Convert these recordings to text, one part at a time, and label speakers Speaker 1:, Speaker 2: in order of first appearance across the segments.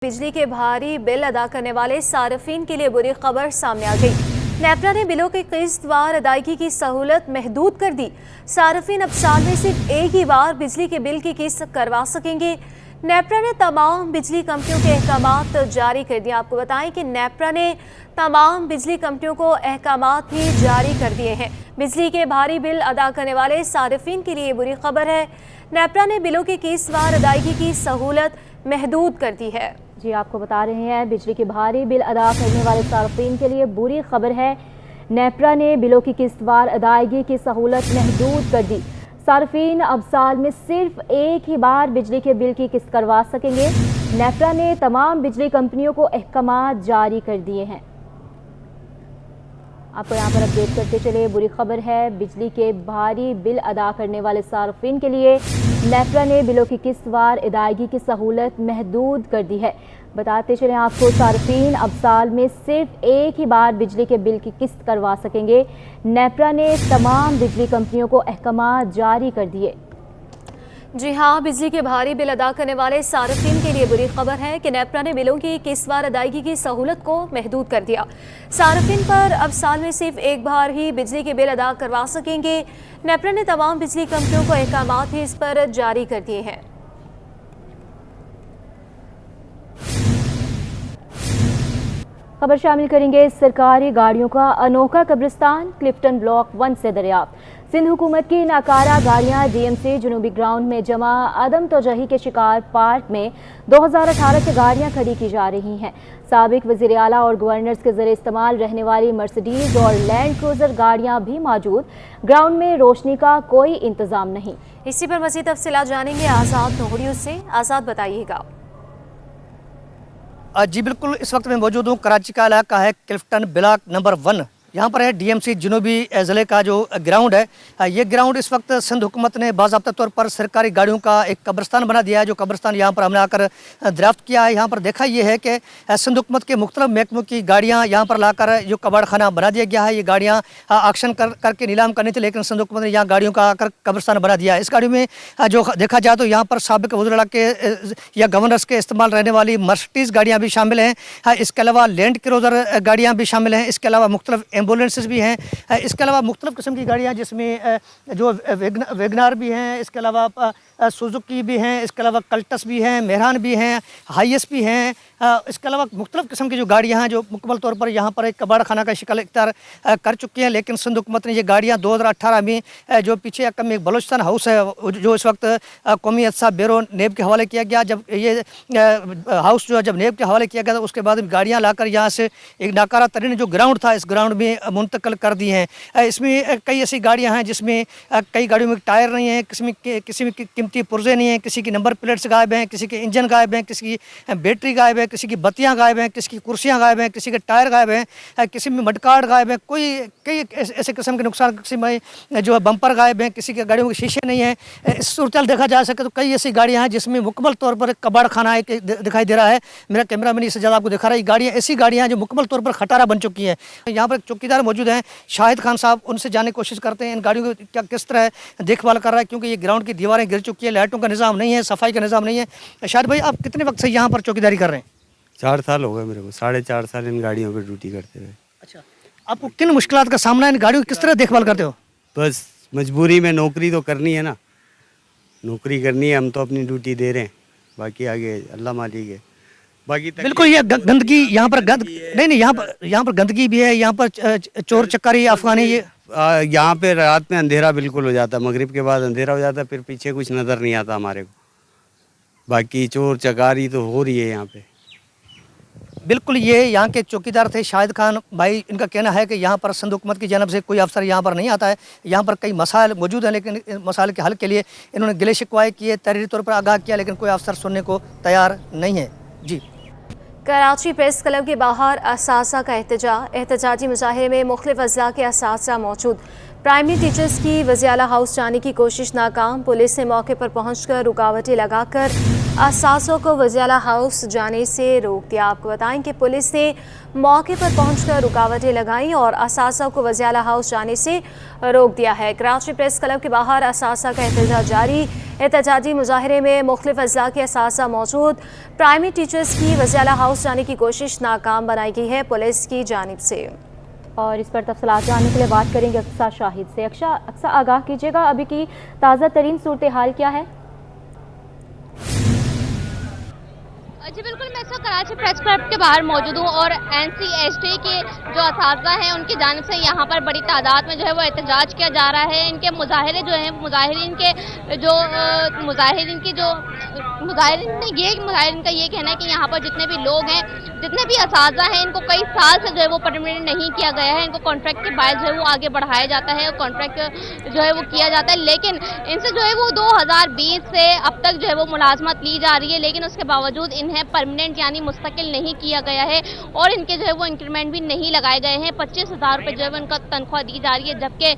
Speaker 1: बिजली के भारी बिल अदा करने वाले सार्फिन के लिए बुरी खबर सामने आ गई। नेपरा ने बिलों की किस्तवार अदायगी की सहूलत महदूद कर दी। सार्फिन अब साल में सिर्फ एक ही बार बिजली के बिल की किस्त करवा सकेंगे। नेपरा ने तमाम बिजली कंपनियों के अहकामात जारी कर दिए। आपको बताएं कि नेपरा ने तमाम बिजली कंपनियों को अहकामात भी जारी कर दिए हैं। बिजली के भारी बिल अदा करने वाले सार्फिन के लिए बुरी खबर है। नेपरा ने बिलों की किस्तवार अदायगी की सहूलत महदूद कर दी है।
Speaker 2: जी, आपको बता रहे हैं बिजली के भारी बिल अदा करने वाले सार्फिन के लिए बुरी खबर है। नेपरा ने बिलों की किस्तवार अदायगी की सहूलत महदूद कर दी। सार्फिन अब साल में सिर्फ एक ही बार बिजली के बिल की किस्त करवा सकेंगे। नेपरा ने तमाम बिजली कंपनियों को अहकामात जारी कर दिए हैं। आपको यहाँ पर अपडेट करते चले, बुरी खबर है बिजली के भारी बिल अदा करने वाले सार्फिन के लिए नेपरा ने बिलों की किस्तवार अदायगी की सहूलत महदूद कर दी है। बताते चलें आपको, सार्फिन अब साल में सिर्फ एक ही बार बिजली के बिल की किस्त करवा सकेंगे। नेपरा ने तमाम बिजली कंपनियों को अहकामात जारी कर दिए।
Speaker 1: जी हाँ, बिजली के भारी बिल अदा करने वाले सार्फिन के लिए बुरी खबर है कि नेपरा ने बिलों की किस्तवार अदायगी की सहूलत को महदूद कर दिया। सार्फिन पर अब साल में सिर्फ एक बार ही बिजली के बिल अदा करवा सकेंगे। नेपरा ने तमाम बिजली कंपनियों को अहकामात भी इस पर जारी कर दिए हैं।
Speaker 2: खबर शामिल करेंगे, सरकारी गाड़ियों का अनोखा कब्रिस्तान क्लिफ्टन ब्लॉक 1 से दरियाफ्त। सिंध हुकूमत की नाकारा गाड़ियां डीएमसी जुनूबी ग्राउंड में जमा अदम तोजही के शिकार पार्क में 2018 से गाड़ियां खड़ी की जा रही हैं। साबिक वज़ीर आला और गवर्नर्स के ज़रिए इस्तेमाल रहने वाली मर्सिडीज और लैंड क्रूजर गाड़ियां भी मौजूद। ग्राउंड में रोशनी का कोई इंतजाम नहीं।
Speaker 1: इसी पर मज़ीद तफसीलात जानेंगे आज़ाद नोहरी से। आज़ाद, बताइएगा।
Speaker 3: जी बिल्कुल, इस वक्त मैं मौजूद हूँ कराची का इलाका है क्लिफ्टन ब्लॉक नंबर 1। यहाँ पर है डीएमसी जुनूबी ज़िले का जो ग्राउंड है। ये ग्राउंड इस वक्त सिंध हुकूमत ने बाज़ाब्ता तौर पर सरकारी गाड़ियों का एक कब्रिस्तान बना दिया है। जो कब्रिस्तान यहाँ पर हमने आकर दरियाफ्त किया है। यहाँ पर देखा ये है कि सिंध हुकूमत के मुख्तलिफ महकमों की गाड़ियाँ यहाँ पर लाकर जो कबाड़ खाना बना दिया गया है। ये गाड़ियाँ ऑक्शन करके नीलाम करनी थी, लेकिन सिंध हुकूमत ने यहाँ गाड़ियों का आकर कब्रिस्तान बना दिया है। इस गाड़ी में जो देखा जाए तो यहाँ पर साबिक वज़ीर आला के या गवर्नर्स के इस्तेमाल रहने वाली मर्सिडीज़ गाड़ियाँ भी शामिल हैं। इसके अलावा लैंड क्रूजर गाड़ियाँ भी शामिल हैं। इसके अलावा मुख्तलिफ एम्बुलेंसेज भी हैं। इसके अलावा मुख्तलिफ किस्म की गाड़ियाँ जिसमें जो वेगनार भी हैं, इसके अलावा सुजुकी भी हैं, इसके अलावा कल्टस भी हैं, मेहरान भी हैं, हाईएस भी हैं। इसके अलावा मुख्तलिफ किस्म की जो गाड़ियाँ हैं जो मुकम्मल तौर पर यहाँ पर एक कबाड़ खाना का शिकल इख्तियार कर चुकी हैं। लेकिन सिंध हुकूमत ने ये गाड़ियाँ 2018 में जो पीछे अकम में बलोचिस्तान हाउस है जो इस वक्त कौमी हादसा ब्यूरो नेब के हवाले किया गया, जब ये हाउस जो है जब नेब के हवाले किया गया तो उसके बाद गाड़ियाँ लाकर यहाँ से एक नाकारा तरीन जो ग्राउंड था इस ग्राउंड में मुंतकिल कर दी हैं। इसमें कई ऐसी गाड़ियाँ हैं जिसमें कई गाड़ियों में टायर नहीं हैं, किसी में कीमती पुर्जे नहीं हैं, किसी की नंबर प्लेट्स गायब हैं, किसी के इंजन गायब हैं, किसी की बैटरी गायब है, किसी की बत्तियां गायब हैं, किसी की कुर्सियां गायब हैं, किसी के टायर गायब हैं, किसी में मडकार्ड गायब हैं, कई ऐसे किस्म के नुकसान, किसी में जो है बम्पर गायब हैं, किसी के गाड़ियों के शीशे नहीं हैं। इस सूरत देखा जा सके तो कई ऐसी गाड़ियां हैं जिसमें मुकम्मल तौर पर कबाड़ खाना एक दिखाई दे रहा है। मेरा कैमरा मैन इससे ज़्यादा आपको दिखा रहा है। गाड़ियाँ ऐसी गाड़ियाँ हैं जो मुकम्मल तौर पर खटारा बन चुकी हैं। यहाँ पर चौकीदार मौजूद हैं शाहिद खान साहब, उनसे जानने की कोशिश करते हैं इन गाड़ियों की क्या किस तरह देखभाल कर रहा है, क्योंकि ये ग्राउंड की दीवारें गिर चुकी है, लाइटों का निज़ाम नहीं है, सफाई का निज़ाम नहीं है। शाहिद भाई, आप कितने वक्त से यहाँ पर चौकीदारी कर रहे हैं?
Speaker 4: 4 साल हो गए मेरे को, 4.5 साल इन गाड़ियों पे ड्यूटी करते हुए।
Speaker 3: अच्छा, आपको किन मुश्किलात का सामना है? इन गाड़ियों की किस तरह देखभाल करते हो?
Speaker 4: बस मजबूरी में नौकरी तो करनी है ना, नौकरी करनी है, हम तो अपनी ड्यूटी दे रहे हैं, बाकी आगे अल्लाह मालिक है। बाकी
Speaker 3: बिल्कुल, ये गंदगी यहाँ पर नहीं यहाँ पर गंदगी भी है, यहाँ पर चोर चक्कारी अफगानी
Speaker 4: यहाँ पे रात में अंधेरा बिल्कुल हो जाता है, मगरिब के बाद अंधेरा हो जाता है, फिर पीछे कुछ नज़र नहीं आता हमारे को। बाकी चोर चकारी तो हो रही है यहाँ पे।
Speaker 3: बिल्कुल, ये यहाँ के चौकीदार थे शाहिद खान भाई। इनका कहना है कि यहाँ पर सिंध हुकूमत की जानब से कोई अफसर यहाँ पर नहीं आता है। यहाँ पर कई मसाइल मौजूद हैं, लेकिन इन मसाइल के हल के लिए इन्होंने गिले शिकवाए किए, तहरीरी तौर पर आगाह किया, लेकिन कोई अफसर सुनने को तैयार नहीं है। जी,
Speaker 1: कराची प्रेस क्लब के बाहर असासा का एहतजाजी मुजाहरे में मुख्तलिफ अज़ला के असासा मौजूद। प्राइमरी टीचर्स की वज़ीर आला हाउस जाने की कोशिश नाकाम। पुलिस ने मौके पर पहुंचकर रुकावटें लगाकर असासों को वजियाला हाउस जाने से रोक दिया। आपको बताएं कि पुलिस ने मौके पर पहुंचकर रुकावटें लगाईं और असासा को वजियाला हाउस जाने से रोक दिया है। कराची प्रेस क्लब के बाहर असासा का एहतजाज जारी। एहतजाजी मुजाहरे में मुख्तलिफ अजला के असासा मौजूद। प्राइमरी टीचर्स की वजियाला हाउस जाने की कोशिश नाकाम बनाई गई है पुलिस की जानिब से।
Speaker 2: और इस पर तफसीलात जानने के लिए बात करेंगे अक्सा शाहिद से। अक्सा आगाह कीजिएगा, अभी की ताज़ा तरीन सूरत हाल क्या है?
Speaker 5: जी बिल्कुल, मैं इस वक्त कराची प्रेस क्लब के बाहर मौजूद हूँ और NCST के जो असातिज़ा हैं उनकी जानिब से यहाँ पर बड़ी तादाद में जो है वो एहतजाज किया जा रहा है। इनके मुजाहरे जो हैं मुजाहिरीन का ये कहना है कि यहाँ पर जितने भी लोग हैं, जितने भी असातिज़ा हैं, इनको कई साल से जो है वो परमानेंट नहीं किया गया है। इनको कॉन्ट्रैक्ट के बायस जो है वो आगे बढ़ाया जाता है, कॉन्ट्रैक्ट जो है वो किया जाता है, लेकिन इनसे जो है वो 2020 से अब तक जो है वो मुलाजमत ली जा रही है, लेकिन उसके बावजूद इन्हें परमानेंट यानी मुस्तकिल नहीं किया गया है और इनके जो है वो इंक्रीमेंट भी नहीं लगाए गए हैं। 25,000 रुपये जो है वो इनका तनख्वाह दी जा रही है, जबकि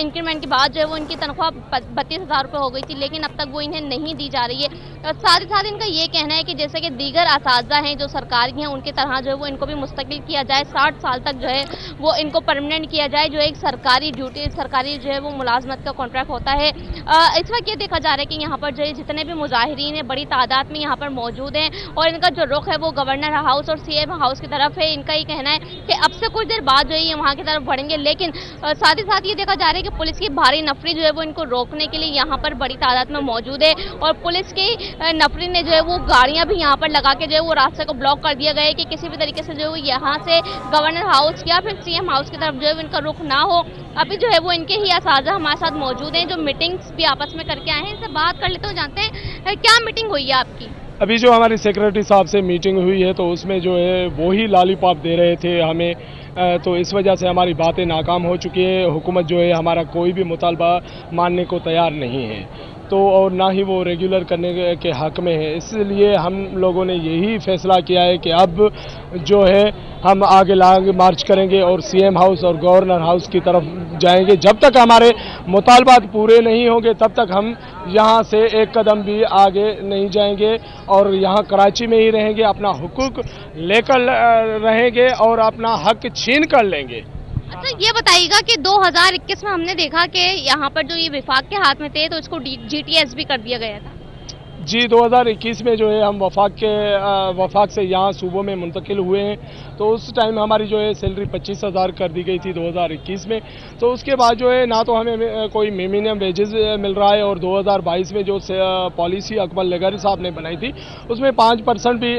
Speaker 5: इंक्रीमेंट के बाद जो है वो इनकी तनख्वाह 32,000 रुपये हो गई थी, लेकिन अब तक वो इन्हें नहीं दी जा रही है। साथ ही साथ इनका ये कहना है कि जैसे कि दीगर असातिज़ा हैं जो सरकारी हैं उनकी तरह जो है वो इनको भी मुस्तकिल किया जाए, 60 साल तक जो है वो इनको परमानेंट किया जाए, जो एक सरकारी ड्यूटी, सरकारी जो है वो मुलाजमत का कॉन्ट्रैक्ट होता है। इस वक्त ये देखा जा रहा है कि यहाँ पर जो है जितने भी मुजाहिरीन हैं बड़ी तादाद में यहाँ पर मौजूद हैं और इनका जो रुख है वो गवर्नर हाउस और CM हाउस की तरफ है। इनका ये कहना है कि अब से कुछ देर बाद जो है ये वहाँ की तरफ बढ़ेंगे, लेकिन साथ ही साथ ये देखा जा रहा है कि पुलिस की भारी नफरी जो है वो इनको रोकने के लिए यहाँ पर बड़ी तादाद में मौजूद है और पुलिस की नफरी ने जो है वो गाड़ियाँ भी यहाँ पर लगा के जो है वो रास्ते को ब्लॉक कर दिया गया है कि किसी भी तरीके से जो है यहाँ से गवर्नर हाउस या फिर CM हाउस की तरफ जो है इनका रुख ना हो। अभी जो है वो इनके ही असातिज़ा हमारे साथ मौजूद हैं जो मीटिंग्स भी आपस में करके आए हैं। इनसे बात कर लेते हो, जानते हैं क्या मीटिंग हुई है आपकी?
Speaker 6: अभी जो हमारी सेक्रेटरी साहब से मीटिंग हुई है तो उसमें जो है वो ही लॉलीपॉप दे रहे थे हमें, तो इस वजह से हमारी बातें नाकाम हो चुकी है। हुकूमत जो है हमारा कोई भी मुतालबा मानने को तैयार नहीं है, तो और ना ही वो रेगुलर करने के हक़ में है। इसलिए हम लोगों ने यही फैसला किया है कि अब जो है हम आगे मार्च करेंगे और CM हाउस और गवर्नर हाउस की तरफ जाएंगे। जब तक हमारे मुतालबात पूरे नहीं होंगे तब तक हम यहाँ से एक कदम भी आगे नहीं जाएंगे और यहाँ कराची में ही रहेंगे, अपना हुकूक लेकर रहेंगे और अपना हक छीन कर लेंगे।
Speaker 5: अच्छा, ये बताइएगा कि 2021 में हमने देखा कि यहाँ पर जो ये विफाक के हाथ में थे तो इसको GTS भी कर दिया गया था।
Speaker 6: जी 2021 में जो है हम वफाक से यहाँ सूबों में मुंतकिल हुए हैं, तो उस टाइम हमारी जो है सैलरी 25,000 कर दी गई थी 2021 में। तो उसके बाद जो है ना तो हमें कोई मिनिमम वेजेस मिल रहा है और 2022 में जो पॉलिसी अकबर लेगारी साहब ने बनाई थी उसमें 5% भी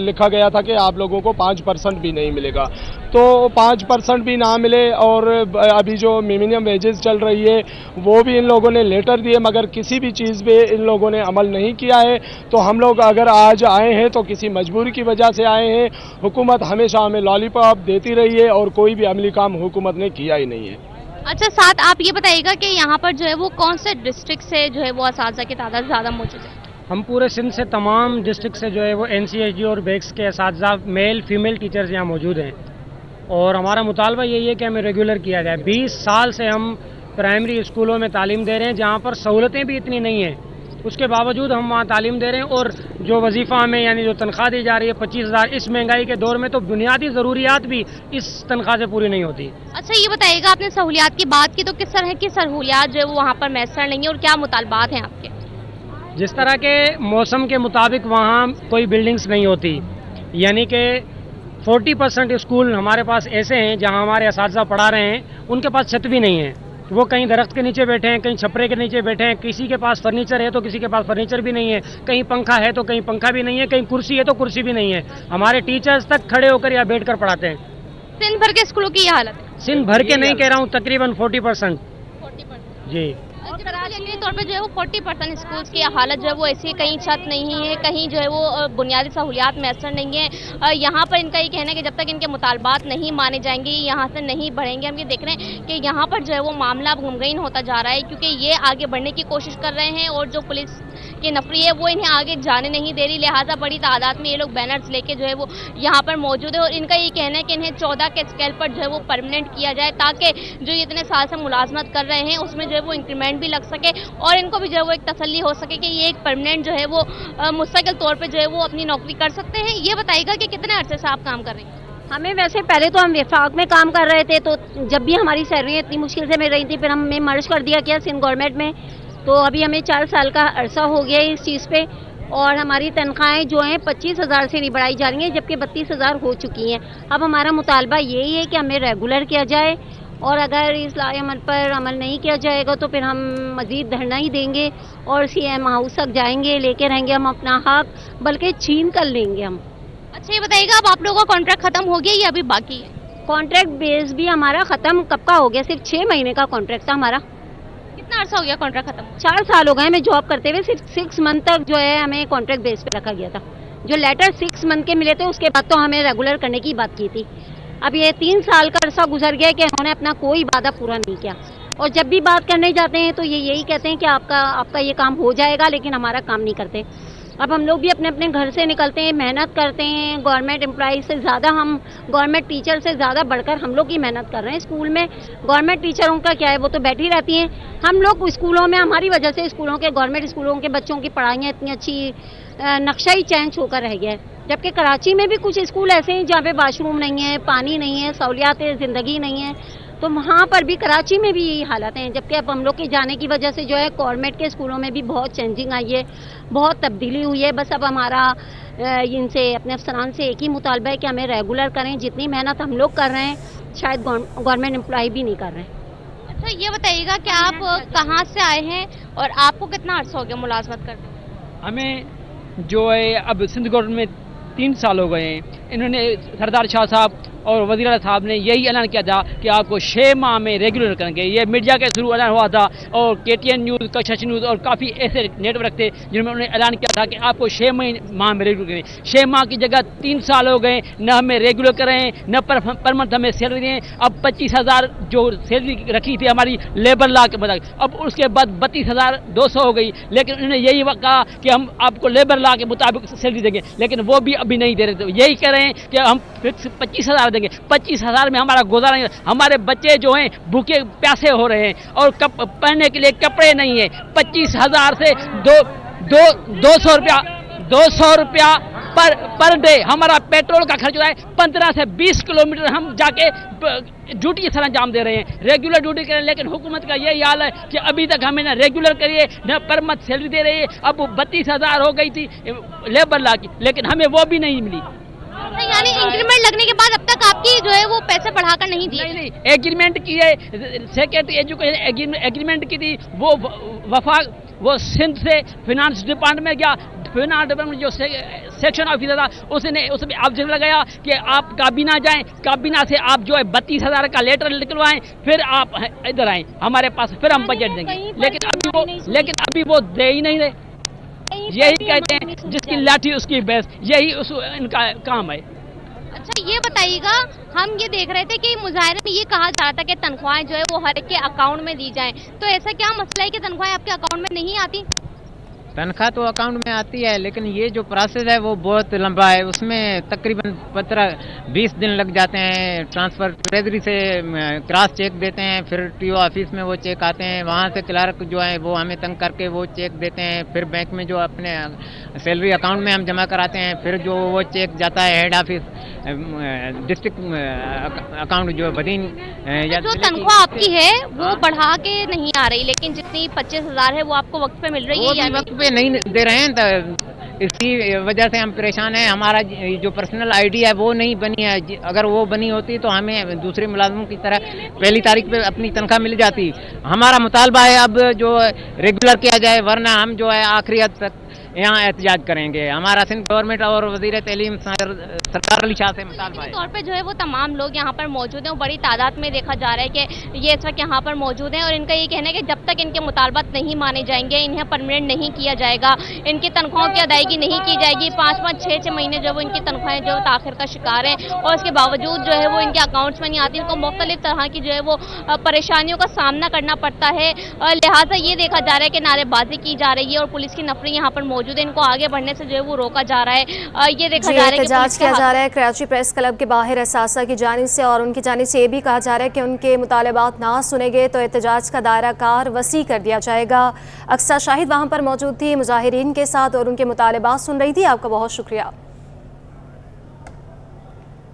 Speaker 6: लिखा गया था कि आप लोगों को 5% भी नहीं मिलेगा, तो 5% भी ना मिले और अभी जो मिनिमम वेजेस चल रही है वो भी इन लोगों ने लेटर दिए मगर किसी भी चीज़ पे इन लोगों ने अमल नहीं किया है। तो हम लोग अगर आज आए हैं तो किसी मजबूरी की वजह से आए हैं। हुकूमत हमेशा हमें लॉलीपॉप देती रही है और कोई भी अमली काम हुकूमत ने किया ही नहीं है।
Speaker 5: अच्छा, साथ आप ये बताइएगा कि यहाँ पर जो है वो कौन से डिस्ट्रिक्ट से जो है वो असातिज़ा की तादाद ज़्यादा मौजूद है?
Speaker 7: हम पूरे सिंध से तमाम डिस्ट्रिक्ट से जो है वो NCST और BEX के असातिज़ा मेल फीमेल टीचर्स यहाँ मौजूद हैं और हमारा मुतालबा यही है कि हमें रेगुलर किया जाए। 20 साल से हम प्राइमरी स्कूलों में तालीम दे रहे हैं जहाँ पर सहूलतें भी इतनी नहीं हैं, उसके बावजूद हम वहाँ तालीम दे रहे हैं और जो वजीफ़ा हमें यानी जो तनख्वाह दी जा रही है 25,000, इस महंगाई के दौर में तो बुनियादी ज़रूरियात भी इस तनख्वाह से पूरी नहीं होती।
Speaker 5: अच्छा, ये बताइएगा आपने सहूलियात की बात की तो किस तरह की सहूलियात जो है वो वहाँ पर मैसर नहीं है और क्या मुतालबात हैं आपके?
Speaker 7: जिस तरह के मौसम के मुताबिक वहाँ कोई बिल्डिंग्स नहीं होती, यानी कि 40% स्कूल हमारे पास ऐसे हैं जहाँ हमारे असातिज़ा पढ़ा रहे हैं उनके पास छत भी नहीं है, वो कहीं दरख्त के नीचे बैठे हैं, कहीं छपरे के नीचे बैठे हैं, किसी के पास फर्नीचर है तो किसी के पास फर्नीचर भी नहीं है, कहीं पंखा है तो कहीं पंखा भी नहीं है, कहीं कुर्सी है तो कुर्सी भी नहीं है। हमारे टीचर्स तक खड़े होकर या बैठ कर पढ़ाते हैं।
Speaker 5: सिंध भर के स्कूलों की ये हालत है?
Speaker 7: सिंध भर के नहीं कह रहा हूँ, तकरीबन 40%। जी
Speaker 5: कराची के तौर पे जो है वो 40% स्कूल्स की हालत जो है वो ऐसी, कहीं छत नहीं है, कहीं जो है वो बुनियादी सहूलियात मैसर नहीं है। यहाँ पर इनका ये कहना है कि जब तक इनके मुतालबात नहीं माने जाएंगे यहाँ से नहीं बढ़ेंगे। हम ये देख रहे हैं कि यहाँ पर जो है वो मामला गमगीन होता जा रहा है क्योंकि ये आगे बढ़ने की कोशिश कर रहे हैं और जो पुलिस की नफरी है वो इन्हें आगे जाने नहीं दे रही, लिहाजा बड़ी तादाद में ये लोग बैनर्स लेके जो है वो यहाँ पर मौजूद है और इनका ये कहना है कि इन्हें 14 के स्केल पर जो है वो परमानेंट किया जाए ताकि जो इतने साल से मुलाजमत कर रहे हैं उसमें जो है वो इंक्रीमेंट परमानेंट भी लग सके और इनको भी जो है वो एक तसल्ली हो सके कि ये एक परमानेंट जो है वो मुस्तकिल तौर पे जो है वो अपनी नौकरी कर सकते हैं। ये बताइएगा कि कितने अरसे से आप काम कर रही हैं?
Speaker 8: हमें वैसे पहले तो हम विफाक में काम कर रहे थे, तो जब भी हमारी सैलरी इतनी मुश्किल से मिल रही थी, फिर हमें मर्ज कर दिया गया सिंध गवर्नमेंट में। तो अभी हमें 4 साल का अरसा हो गया इस चीज़ पे, और हमारी तनख्वाहें जो हैं 25,000 से नहीं बढ़ाई जा रही हैं, जबकि 32,000 हो चुकी हैं। अब हमारा मुतालबा यही है कि हमें रेगुलर किया जाए, और अगर इस लाए अमल पर अमल नहीं किया जाएगा तो फिर हम मज़ीद धरना ही देंगे और CM हाउस तक जाएंगे, लेके रहेंगे हम अपना हक, बल्कि छीन कर लेंगे हम।
Speaker 5: अच्छा, ये बताइएगा अब आप लोगों का कॉन्ट्रैक्ट खत्म हो गया या अभी बाकी है?
Speaker 8: कॉन्ट्रैक्ट बेस भी हमारा ख़त्म कब का हो गया, सिर्फ 6 महीने का कॉन्ट्रैक्ट था हमारा।
Speaker 5: कितना अरसा हो गया कॉन्ट्रैक्ट खत्म?
Speaker 8: 4 साल हो गए हमें जॉब करते हुए, सिर्फ 6 मंथ तक जो है हमें कॉन्ट्रैक्ट बेस पे रखा गया था। जो लेटर 6 मंथ के मिले थे उसके बाद तो हमें रेगुलर करने की बात की थी। अब ये 3 साल का अरसा गुजर गया कि उन्होंने अपना कोई वादा पूरा नहीं किया, और जब भी बात करने जाते हैं तो ये यही कहते हैं कि आपका ये काम हो जाएगा, लेकिन हमारा काम नहीं करते। अब हम लोग भी अपने अपने घर से निकलते हैं, मेहनत करते हैं, गवर्नमेंट एम्प्लॉय से ज़्यादा हम गवर्नमेंट टीचर से ज़्यादा बढ़कर हम लोग की मेहनत कर रहे हैं। स्कूल में गवर्नमेंट टीचरों का क्या है, वो तो बैठी रहती हैं। हम लोग स्कूलों में, हमारी वजह से स्कूलों के, गवर्नमेंट स्कूलों के बच्चों की पढ़ाइयाँ इतनी अच्छी, नक्शा ही चेंज होकर रह गया है। जबकि कराची में भी कुछ स्कूल ऐसे हैं जहाँ पे वाशरूम नहीं है, पानी नहीं है, सहूलियात ज़िंदगी नहीं है, तो वहाँ पर भी, कराची में भी यही हालत हैं। जबकि अब हम लोग के जाने की वजह से जो है गवर्नमेंट के स्कूलों में भी बहुत चेंजिंग आई है, बहुत तब्दीली हुई है। बस अब हमारा इनसे, अपने अफसरान से एक ही मुतालबा है कि हमें रेगुलर करें। जितनी मेहनत हम लोग कर रहे हैं शायद गवर्नमेंट एम्प्लॉय भी नहीं कर रहे हैं।
Speaker 5: अच्छा, ये बताइएगा कि आप कहाँ से आए हैं और आपको कितना अर्सा हो गया मुलाजमत करते?
Speaker 9: हमें जो है अब सिंध गवर्नमेंट में 3 साल हो गए हैं। इन्होंने सरदार शाह साहब और वज़ीर आला साहब ने यही ऐलान किया था कि आपको 6 माह में रेगुलर करेंगे। ये मीडिया के थ्रू ऐलान हुआ था, और KTN न्यूज़, कशिश न्यूज़ और काफ़ी ऐसे नेटवर्क थे जिन्होंने ऐलान किया था कि आपको 6 माह में रेगुलर करें। 6 माह की जगह 3 साल हो गए, न हमें रेगुलर करें, न पर मंथ हमें सैलरी दें। अब 25,000 जो सैलरी रखी थी हमारी लेबर लॉ के मुताबिक, अब उसके बाद 32,200 हो गई। लेकिन उन्होंने यही कहा कि हम आपको लेबर लॉ के मुताबिक सैलरी देंगे, लेकिन वो भी अभी नहीं दे रहे थे। यही कह रहे हैं कि हम 25,000 देंगे। 25,000 में हमारा गुजारा नहीं, हमारे बच्चे जो हैं भूखे प्यासे हो रहे हैं और पहनने के लिए कपड़े नहीं है। 25,000 से 200 रुपया पर डे हमारा पेट्रोल का खर्च होता है। 15 से 20 किलोमीटर हम जाके ड्यूटी सर अंजाम दे रहे हैं, रेगुलर ड्यूटी करें। लेकिन हुकूमत का यही हाल है कि अभी तक हमें ना रेगुलर करिए, न पर मंथ सैलरी दे रही है। अब वो 32,000 हो गई थी लेबर लॉ की, लेकिन हमें वो भी नहीं मिली।
Speaker 5: यानी इंक्रीमेंट लगने के बाद अब तक आपकी जो है वो पैसे बढ़ाकर नहीं दिए?
Speaker 9: नहीं, एग्रीमेंट की है, सेक्रेटरी एजुकेशन एग्रीमेंट की थी, वो वफाक, वो सिंध से फिनांस डिपार्टमेंट में गया। फिनांस डिपार्टमेंट जो सेक्शन ऑफिसर था उसने ऑब्जेक्ट लगाया कि आप काबीना जाएं, काबीना से आप जो है 32,000 का लेटर निकलवाएं, फिर आप इधर आएं हमारे पास, फिर हम बजट देंगे। लेकिन अभी वो दे ही नहीं रहे। यही कहते हैं जिसकी लाठी उसकी भैंस, यही इनका काम है।
Speaker 5: अच्छा, ये बताइएगा, हम ये देख रहे थे कि मुजाहरे में ये कहा जा रहा था कि तनख्वाहें जो है वो हर एक के अकाउंट में दी जाएं, तो ऐसा क्या मसला है कि तनख्वाहें आपके अकाउंट में नहीं आती?
Speaker 10: तनख्वाह तो अकाउंट में आती है, लेकिन ये जो प्रोसेस है वो बहुत लंबा है। उसमें तकरीबन 15-20 दिन लग जाते हैं। ट्रांसफ़र ट्रेजरी से क्रॉस चेक देते हैं, फिर TO ऑफिस में वो चेक आते हैं, वहाँ से क्लर्क जो है वो हमें तंग करके वो चेक देते हैं, फिर बैंक में जो अपने सैलरी अकाउंट में हम जमा कराते हैं, फिर जो वो चेक जाता है हेड ऑफिस डिस्ट्रिक्ट अकाउंट जो बदीन।
Speaker 5: जो तनख्वाह आपकी है वो बढ़ा के नहीं आ रही, लेकिन जितनी 25,000 है वो आपको वक्त पे मिल रही है?
Speaker 10: वक्त पे नहीं दे रहे हैं, तो इसी वजह से हम परेशान हैं। हमारा जो पर्सनल ID है वो नहीं बनी है। अगर वो बनी होती तो हमें दूसरे मुलाजमों की तरह पहली तारीख पे अपनी तनख्वाह मिल जाती। हमारा मुतालबा है अब जो रेगुलर किया जाए, वरना हम जो है आखिरी हद तक यहाँ एहतजाज करेंगे। हमारा सिंध गवर्नमेंट और वज़ीर तालीम सरदार अली शाह से मुतालबा है।
Speaker 5: तौर पे जो है वो तमाम लोग यहाँ पर मौजूद हैं, वो बड़ी तादाद में देखा जा रहा है कि ये इस वक्त यहाँ पर मौजूद हैं, और इनका ये कहना है कि जब तक इनके मुतालबात नहीं माने जाएंगे, इन्हें परमानेंट नहीं किया जाएगा, इनकी तनख्वाहों की अदायगी नहीं की जाएगी। 5-5, 6-6 महीने जो वो इनकी तनख्वाहें जो ताखिर का शिकार हैं, और उसके बावजूद जो है वो इनके अकाउंट्स में नहीं आती। इनको मुख्तलिफ तरह की जो है वो परेशानियों का सामना करना पड़ता है। लिहाजा ये देखा जा रहा है कि नारेबाजी की जा रही है और पुलिस की नफरी यहाँ पर मौजूद है, इनको आगे बढ़ने से जो है वो रोका जा रहा है। ये देखा जा रहा है कि
Speaker 1: एहतजाज
Speaker 5: पुलिस के
Speaker 1: किया जा
Speaker 5: हाथ-
Speaker 1: रहा है कराची प्रेस क्लब के बाहर असासा की जानिब से, और उनकी जानिब से ये भी कहा जा रहा है कि उनके मुतालबात ना सुने गए तो एहतजाज का दायरा कार वसी कर दिया जाएगा। अक्सा शाहिद वहाँ पर मौजूद थी मुजाहिरीन के साथ और उनके मुतालबात सुन रही थी। आपका बहुत शुक्रिया।